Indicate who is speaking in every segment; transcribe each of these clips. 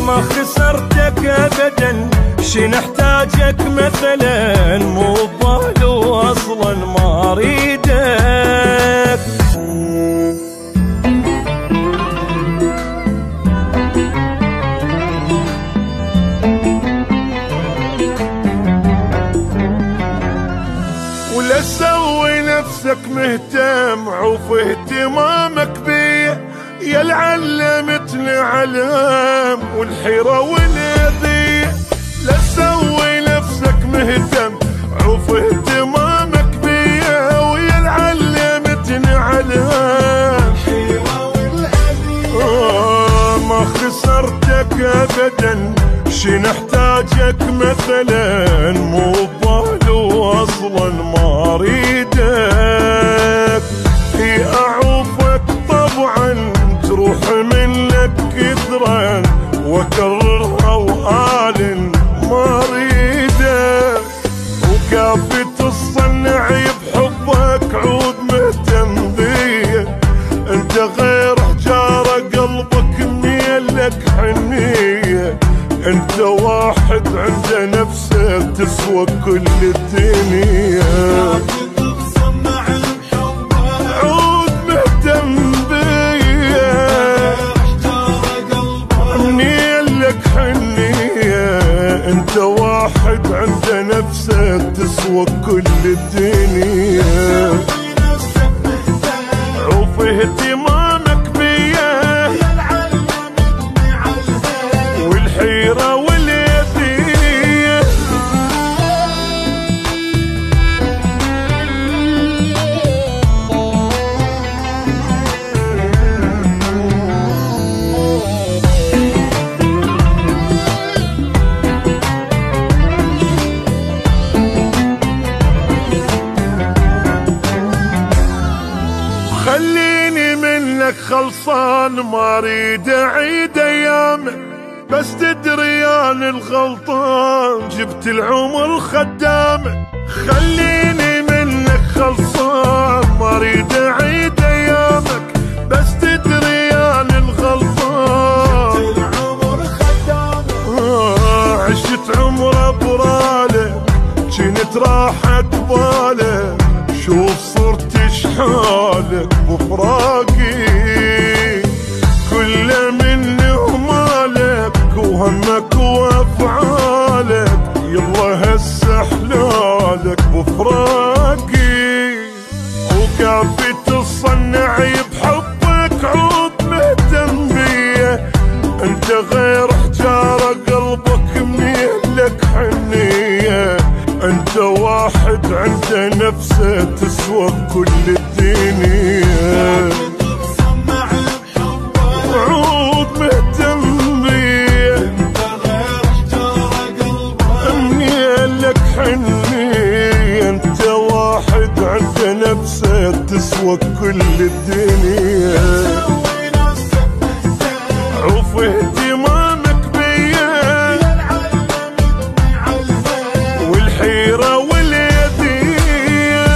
Speaker 1: ما خسرتك ابدا، شي نحتاجك مثلا، مو ببالو اصلا ما اريدك.
Speaker 2: ولا تسوي نفسك مهتم، عوف اهتمامك بيه يا العلمتني علام والحيرة والأذية. لا تسوي نفسك مهتم، عوف اهتمامك بيه ويا العلمتني علام والحيرة والأذية. ما خسرتك أبدا، شي نحتاجك مثلا، مو ببالو اصلا ما اريدك. هي اعوفك طبعا تروح منك كثرا، واكررها واعلن ما اريدك. وكافي تصنعي بحبك عود مهتم بيه، انت غير حجاره قلبك ميلك حنيه. انت واحد عنده نفسه تسوى كل الدنيا. عود مهتم بيه، منيلك حنية. انت واحد عنده نفسه تسوى كل الدنيا. عوف اهتمامك بيه والحيرة واليدية. خليني منك خلصان، ما اريد اعيد ايامك، بس تدري انا الغلطان جبت العمر خدامك. خليني منك خلصان، ما اريد اعيد ايامك، بس تدري انا الغلطان جبت العمر خدامك. عشت عمر برالك، جنت راحت بالك، شوف صرت شحالك بفراقي. كل منه مالك وهمك وافعالك، يلا هسه احلالك بفراقي. وكافي تصنعي بحبك عود مهتم بيه، انت غير حجاره قلبك ميلك حنيه. انت واحد عنده نفسه تسوى كل الدنيا. عود مهتم بيه، انت غير حجاره قلبك ميلك حنيه. انت واحد عنده نفسه تسوى كل الدنيا. عوف اهتمامك بيه والحيرة واليدية.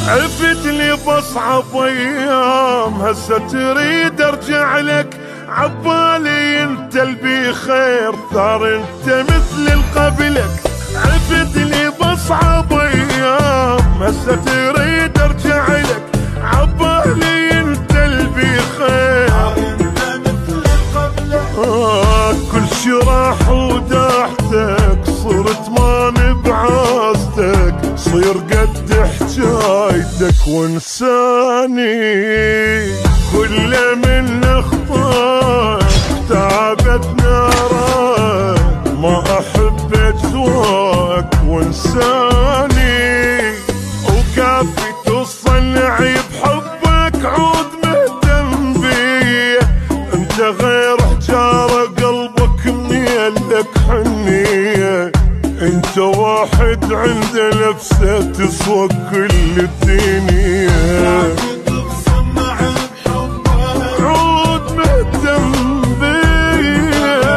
Speaker 2: عفت لي بصعب ايام، هسه تريد ارجع لك، عبالي انت اللي بخير ثار انت مثل القبلك. عفت لي بصعب ايام، هسه تريد ارجع لك، عبالي انت اللي بخير انت مثل القبلك. كل شي راح وداحتك، صرت ماني بعازتك، صير قد حجايتك وانساني. كل من اخطاك تعبت نارك، ما احب اجواك وانساني. وكافي تصنعي بحبك عود مهتم بيه، انت غير حجاره قلبك ميلك حنيه. انت واحد عنده نفسه تسوى كل الدنيا. عود مهتم بيه،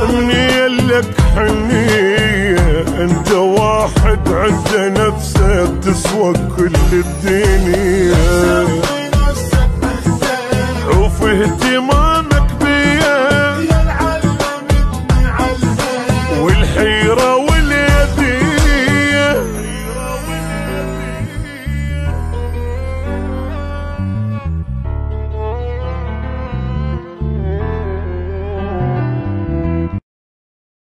Speaker 2: منيلك حنيه. انت واحد عنده نفسه تسوى كل الدنيا وفي اهتمام